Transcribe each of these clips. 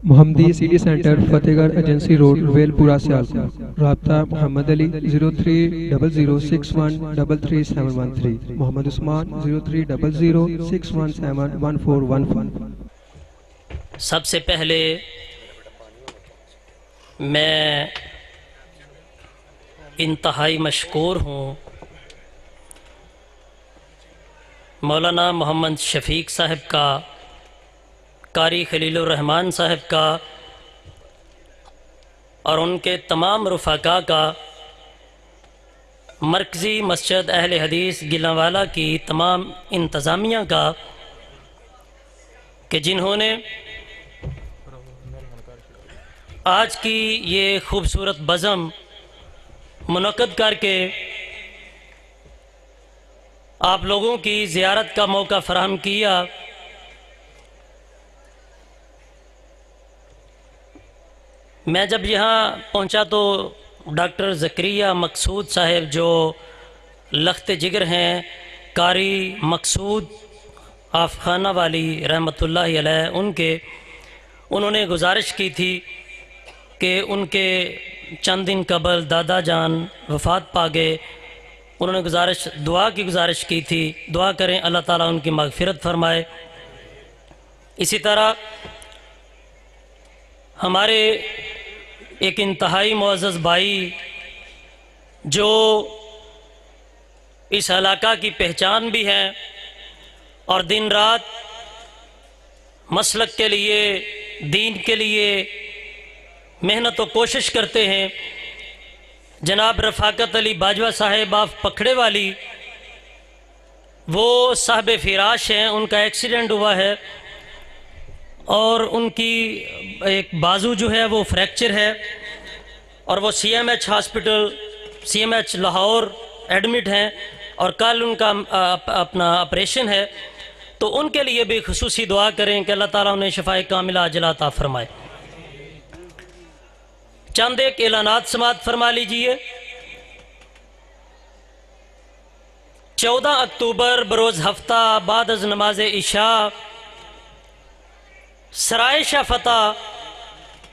मोहम्मदी city centre Fatehgarh agency road Welpura Sialkot. राब्ता मोहम्मद अली 030061337113, मोहम्मद उस्मान 030061711415। सबसे पहले मैं इंतहाई मशकूर हूँ मौलाना मोहम्मद शफीक साहब का, कारी खलीलुर रहमान साहब का और उनके तमाम रुफ़ाका का, मरकज़ी मस्जिद अहले हदीस गिलांवाला की तमाम इंतज़ामिया का, कि जिन्होंने आज की ये खूबसूरत बज़म मुनक़्क़द करके आप लोगों की ज़ियारत का मौका फ़राहम किया। मैं जब यहाँ पहुँचा तो डॉक्टर ज़करिया मकसूद साहब जो लख्त जिगर हैं, कारी मकसूद आफ़खाना वाली रहमतुल्लाहि अलैह, उन्होंने गुजारिश की थी कि उनके चंद दिन कबल दादा जान वफ़ात पा गए। उन्होंने दुआ की गुजारिश की थी, दुआ करें अल्लाह ताला उनकी मग़फ़िरत फ़रमाए। इसी तरह हमारे एक इंतहाई मुअज़्ज़ज़ भाई जो इस इलाका की पहचान भी हैं और दिन रात मसलक के लिए, दीन के लिए मेहनत व कोशिश करते हैं, जनाब रफ़ाकत अली बाजवा साहेब ऑफ पखड़े वाली, वो साहब फ़िराश हैं। उनका एक्सीडेंट हुआ है और उनकी एक बाजू जो है वो फ्रैक्चर है और वो CMH hospital, CMH Lahore admit हैं और कल उनका अपना ऑपरेशन है। तो उनके लिए भी खुसूसी दुआ करें कि अल्लाह ताला उन्हें शफ़ाए कामिला अजला अता फ़रमाए। चंद एक ऐलानात समाअत फरमा लीजिए। 14 अक्टूबर बरोज़ हफ्ता बाद अज़ नमाज इशा सराय शाह फतह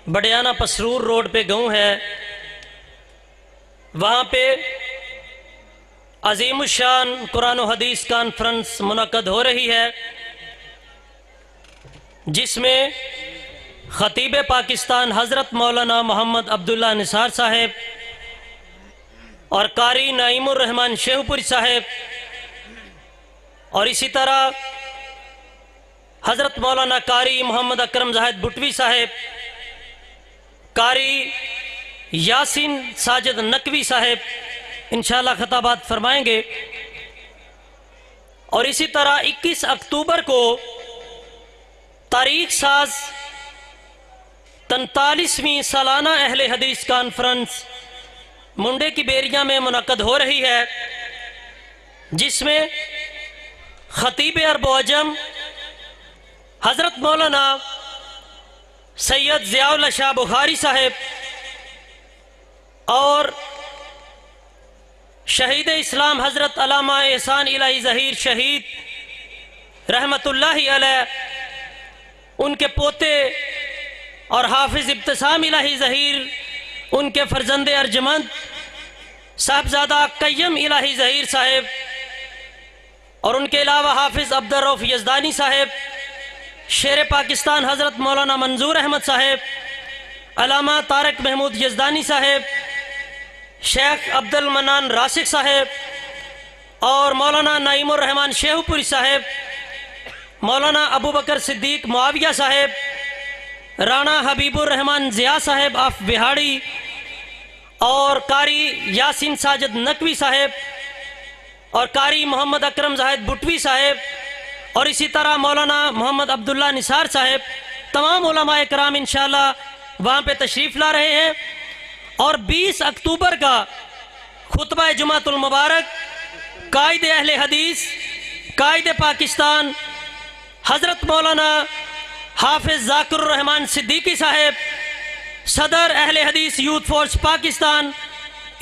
बडियाना पसरूर रोड पे गाँव है, वहाँ पे अज़ीमुश्शान कुरान व हदीस कॉन्फ्रेंस मुनक़्क़द हो रही है, जिसमें ख़तीब पाकिस्तान हज़रत मौलाना मोहम्मद अब्दुल्ला निसार साहेब और कारी नईमुर रहमान शेखपुरी साहेब और इसी तरह हज़रत मौलाना कारी मोहम्मद अकरम ज़ाहिद बुटवी साहेब, कारी यासिन साजिद नकवी साहेब इंशाअल्लाह खताबात फरमाएंगे। और इसी तरह 21 अक्टूबर को तारीख साज 43वीं सालाना अहले हदीस कॉन्फ्रेंस मुंडे की बेरिया में मुनक़्क़द हो रही है, जिसमें ख़तीब अरब व अजम हज़रत मौलाना सैयद ज़ियाउल शाह बुखारी साहेब और शहीद इस्लाम हज़रत अल्लामा एहसान इलाही ज़हीर शहीद रहमतुल्लाहि अलैह, उनके पोते और हाफिज़ इब्तिसाम इलाही ज़हीर, उनके फ़र्जंदे अर्जमंद साहबजादा क़य्यम इलाही ज़हीर साहेब और उनके अलावा हाफिज़ अब्दुर रऊफ़ यज़दानी साहेब, शेर पाकिस्तान हज़रत मौलाना मंजूर अहमद साहेब, अल्लामा तारक महमूद यज़दानी साहेब, शेख अब्दुल मन्नान रासिक साहेब और मौलाना नईमुर रहमान शेखपुरी साहेब, मौलाना अबू बकर सिद्दीक मुआविया साहेब, राणा हबीबुर रहमान ज़िया साहेब ऑफ बिहाड़ी और कारी यासिन साजिद नकवी साहेब और कारी मोहम्मद अकरम ज़ाहिद बुटवी साहेब और इसी तरह मौलाना मोहम्मद अब्दुल्ला निसार साहेब, तमाम उलमाए कराम इंशाअल्लाह वहाँ पे तशरीफ़ ला रहे हैं। और 20 अक्टूबर का खुतबा जुमातुल मुबारक कायदे अहले हदीस, कायदे पाकिस्तान हज़रत मौलाना हाफिज़ ज़ाकिरुर रहमान सिद्दीकी साहेब, सदर अहले हदीस यूथ फोर्स पाकिस्तान,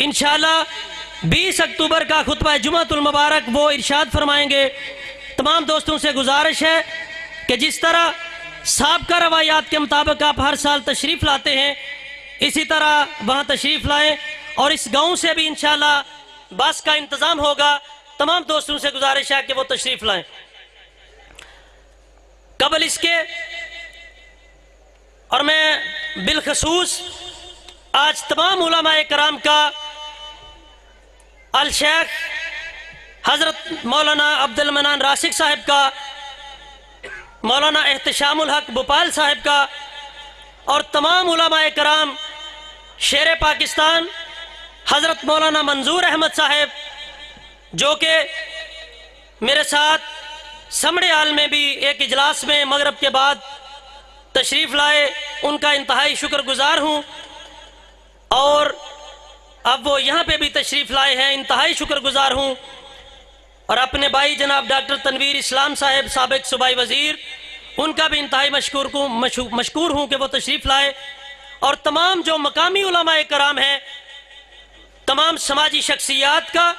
इंशाअल्लाह 20 अक्टूबर का खुतबा जुमातुल मुबारक वो इरशाद फरमाएंगे। तमाम दोस्तों से गुजारिश है कि जिस तरह साबका रवायात के मुताबिक आप हर साल तशरीफ़ लाते हैं, इसी तरह वहाँ तशरीफ़ लाएं और इस गांव से भी इंशाअल्लाह बस का इंतज़ाम होगा। तमाम दोस्तों से गुजारिश है कि वो तशरीफ़ लाएं। कबल इसके और मैं बिलखसूस आज तमाम उलमाए कराम का अल शेख हज़रत मौलाना अब्दुल मनान राशिक साहब का, मौलाना एहतशामुल हक भोपाल साहब का और तमाम उलमाए कराम शेर पाकिस्तान हज़रत मौलाना मंजूर अहमद साहब जो कि मेरे साथ समड़े हाल में भी एक इजलास में मगरब के बाद तशरीफ़ लाए, उनका इंतहाई शुक्रगुजार हूँ। और अब वो यहाँ पे भी तशरीफ़ लाए हैं, इंतहाई शुक्रगुजार हूँ। और अपने भाई जनाब डॉक्टर तनवीर इस्लाम साहब साबिक सूबाई वज़ीर, उनका भी इंतहाई मशकूर हूँ कि वो तशरीफ़ लाए। और तमाम जो मकामी उलमाए कराम हैं, तमाम समाजी शख्सियात का,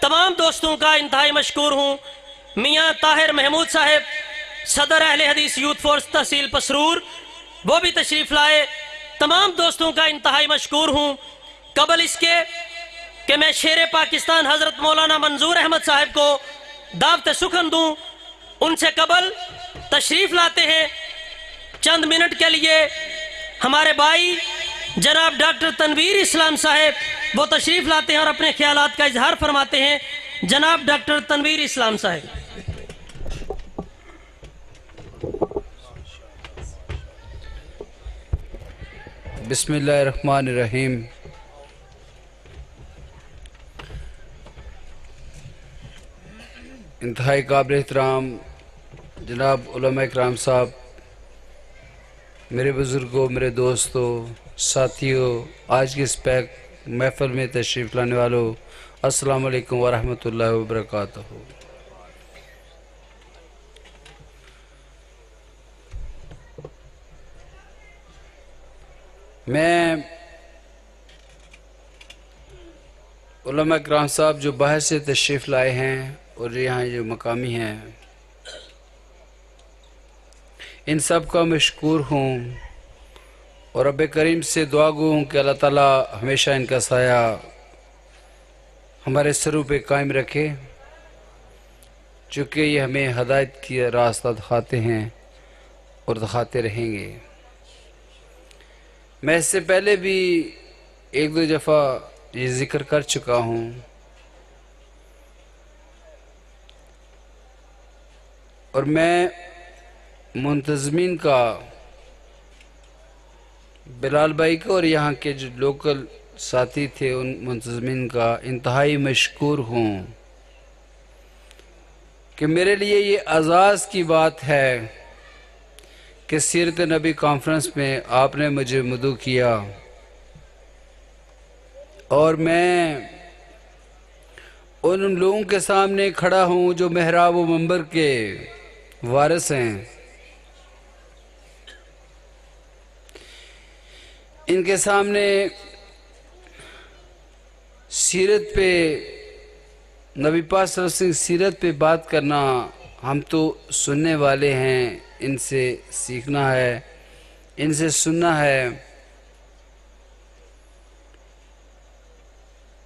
तमाम दोस्तों का इंतहाई मशकूर हूँ। मियाँ ताहिर महमूद साहब सदर अहले हदीस यूथ फोर्स तहसील पसरूर, वो भी तशरीफ़ लाए। तमाम दोस्तों का इंतहाई मशकूर हूँ। कबल इसके कि मैं शेर पाकिस्तान हज़रत मौलाना मंजूर अहमद साहब को दावत सुखन दूँ, उनसे कबल तशरीफ़ लाते हैं चंद मिनट के लिए हमारे भाई जनाब डॉक्टर तनवीर इस्लाम साहब, वो तशरीफ़ लाते हैं और अपने ख्यालात का इजहार फरमाते हैं। जनाब डॉक्टर तनवीर इस्लाम साहब। बिस्मिल्लाहिर्रहमानिर्रहीम। इंतहाई काबिल एहतराम जनाब उलमा इकराम साहब, मेरे बुज़ुर्गों, मेरे दोस्तों, साथियों, आज की इस पैक महफ़िल में तशरीफ़ लाने वालों, अस्सलामु अलैकुम व रहमतुल्लाहि व बरकातहू। मैं उलमा इकराम साहब जो बाहर से तशरीफ़ लाए हैं और यहाँ जो मकामी हैं, इन सब का मशकूर हूँ और रब करीम से दुआ गो हूँ कि अल्लाह ताला हमेशा इनका साया हमारे सरों पे कायम रखे, चूँकि ये हमें हदायत की रास्ता दिखाते हैं और दिखाते रहेंगे। मैं इससे पहले भी एक दो दफ़ा ये ज़िक्र कर चुका हूँ और मैं मुंतज़मीन का, बिलाल भाई का और यहाँ के जो लोकल साथी थे उन मुंतज़मीन का इंतहाई मशकूर हूँ कि मेरे लिए ये एज़ाज़ की बात है कि सीरत नबी कॉन्फ्रेंस में आपने मुझे मदऊ किया और मैं उन लोगों के सामने खड़ा हूँ जो महराब व मंबर के वारिस हैं। इनके सामने सीरत पे, नबी पाक सल्लल्लाहु अलैहि वसल्लम की सीरत पे बात करना, हम तो सुनने वाले हैं, इनसे सीखना है, इनसे सुनना है।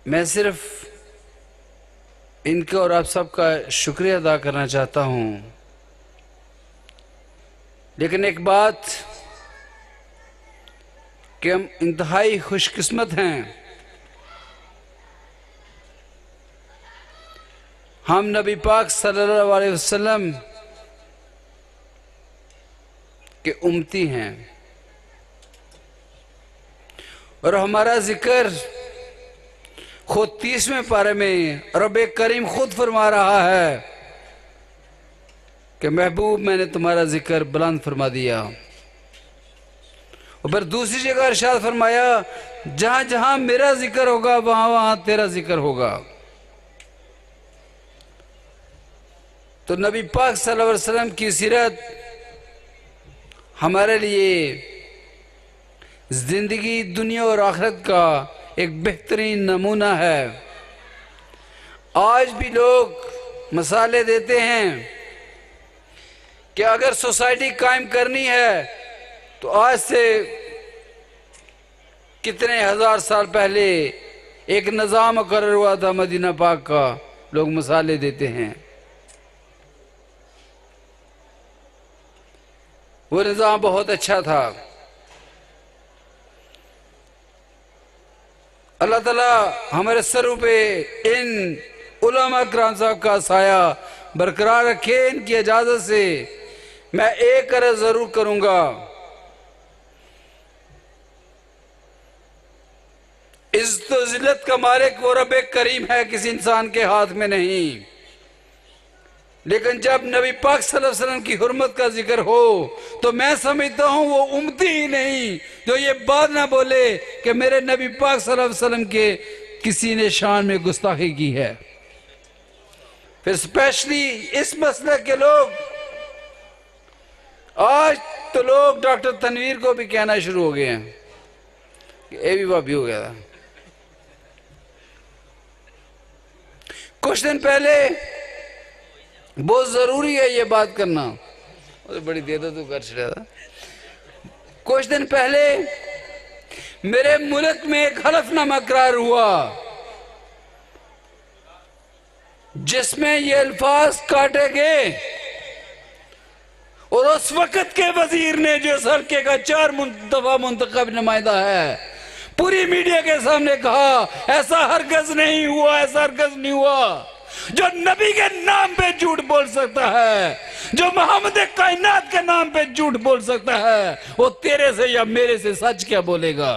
मैं सिर्फ इनका और आप सबका शुक्रिया अदा करना चाहता हूँ। लेकिन एक बात कि हम इंतहाई खुशकिस्मत हैं, हम नबी पाक सल्लल्लाहु अलैहि वसल्लम के उम्मती हैं और हमारा जिक्र खुद 30वें पारे में रब करीम खुद फरमा रहा है कि महबूब मैंने तुम्हारा जिक्र बुलंद फरमा दिया। और फिर दूसरी जगह इरशाद फरमाया, जहां जहां मेरा जिक्र होगा वहां वहां तेरा जिक्र होगा। तो नबी पाक सल्लल्लाहु अलैहि वसल्लम की सीरत हमारे लिए जिंदगी, दुनिया और आखिरत का एक बेहतरीन नमूना है। आज भी लोग मसाले देते हैं कि अगर सोसाइटी कायम करनी है तो आज से कितने हजार साल पहले एक निज़ाम मुकर्रर हुआ था मदीना पाक का। लोग मिसालें देते हैं, वो निज़ाम बहुत अच्छा था। अल्लाह ताला हमारे सरों पे इन उलमा किराम साहब का साया बरकरार रखे। इनकी इजाजत से मैं एक अर्ज जरूर करूंगा, इज्जत और जिल्लत का मालिक वो रब करीम है, किसी इंसान के हाथ में नहीं। लेकिन जब नबी पाक सल्लल्लाहु अलैहि वसल्लम की हुर्मत का जिक्र हो तो मैं समझता हूं वो उम्मती ही नहीं जो ये बात ना बोले कि मेरे नबी पाक सल्लल्लाहु अलैहि वसल्लम के किसी ने शान में गुस्ताखी की है। फिर स्पेशली इस मसले के लोग, आज तो लोग डॉक्टर तनवीर को भी कहना शुरू हो गए हैं कि ए भी भाभी हो गया था। कुछ दिन पहले, बहुत जरूरी है ये बात करना, तो बड़ी देर तो कर चला था। कुछ दिन पहले मेरे मुल्क में एक हलफनामा करार हुआ जिसमें ये अल्फाज काटे गए, और उस वक्त के वजीर ने जो इस हल्के का 4 दफा मुंतखब नुमाइंदा है, पूरी मीडिया के सामने कहा ऐसा हरगज नहीं हुआ, ऐसा हरगज नहीं हुआ। जो नबी के नाम पे झूठ बोल सकता है, जो मोहम्मद कायनात के नाम पे झूठ बोल सकता है, वो तेरे से या मेरे से सच क्या बोलेगा।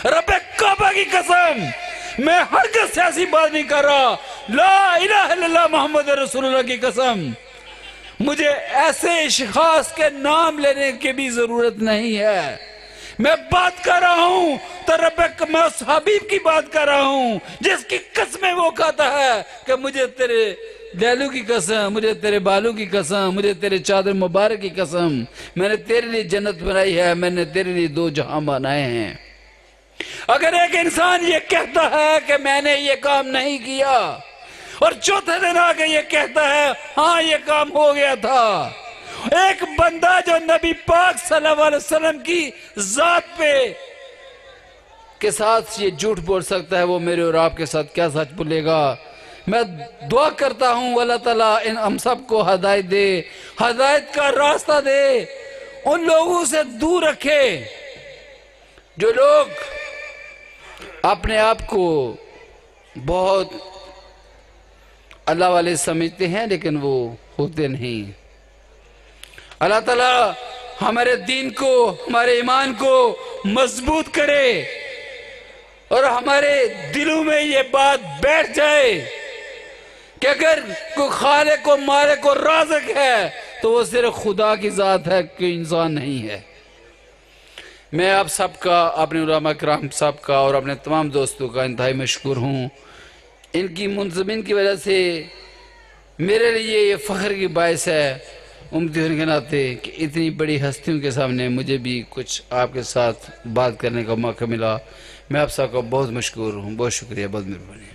रब्बे काबा की कसम, मैं हरगज से ऐसी बात नहीं कर रहा। ला इलाहा इल्लल्लाह मोहम्मद रसूलुल्लाह की कसम, मुझे ऐसे इश्खास के नाम लेने की भी जरूरत नहीं है। मैं बात कर रहा हूं तो रब्बे, मैं उस हबीब की बात कर रहा हूं जिसकी कसमें वो खाता है कि मुझे तेरे दयालु की कसम, मुझे तेरे बालू की कसम, मुझे तेरे चादर मुबारक की कसम, मैंने तेरे लिए जन्नत बनाई है, मैंने तेरे लिए 2 जहां बनाए हैं। अगर एक इंसान ये कहता है कि मैंने ये काम नहीं किया, और चौथे दिन आके ये कहता है हाँ ये काम हो गया था, एक बंदा जो नबी पाक सल्लल्लाहु अलैहि वसल्लम की जात पे के साथ ये झूठ बोल सकता है, वो मेरे और आपके साथ क्या सच बोलेगा। मैं दुआ करता हूं अल्लाह ताला इन हम सबको हिदायत दे, हिदायत का रास्ता दे, उन लोगों से दूर रखे जो लोग अपने आप को बहुत अल्लाह वाले समझते हैं लेकिन वो होते नहीं। अल्लाह ताला हमारे दीन को, हमारे ईमान को मजबूत करे और हमारे दिलों में ये बात बैठ जाए कि अगर कोई खालिक को मालिक को राज़िक है तो वो सिर्फ खुदा की ज़ात है, कोई इंसान नहीं है। मैं आप सबका, अपने उलमा किराम साहब का और अपने तमाम दोस्तों का इंतहाई मशकूर हूँ। इनकी मुंतज़मिन की वजह से मेरे लिए ये फ़ख्र की बायस है उम्मती होने के नाते कि इतनी बड़ी हस्तियों के सामने मुझे भी कुछ आपके साथ बात करने का मौका मिला। मैं आप सबका बहुत मशकूर हूँ। बहुत शुक्रिया, बहुत मेहरबानी।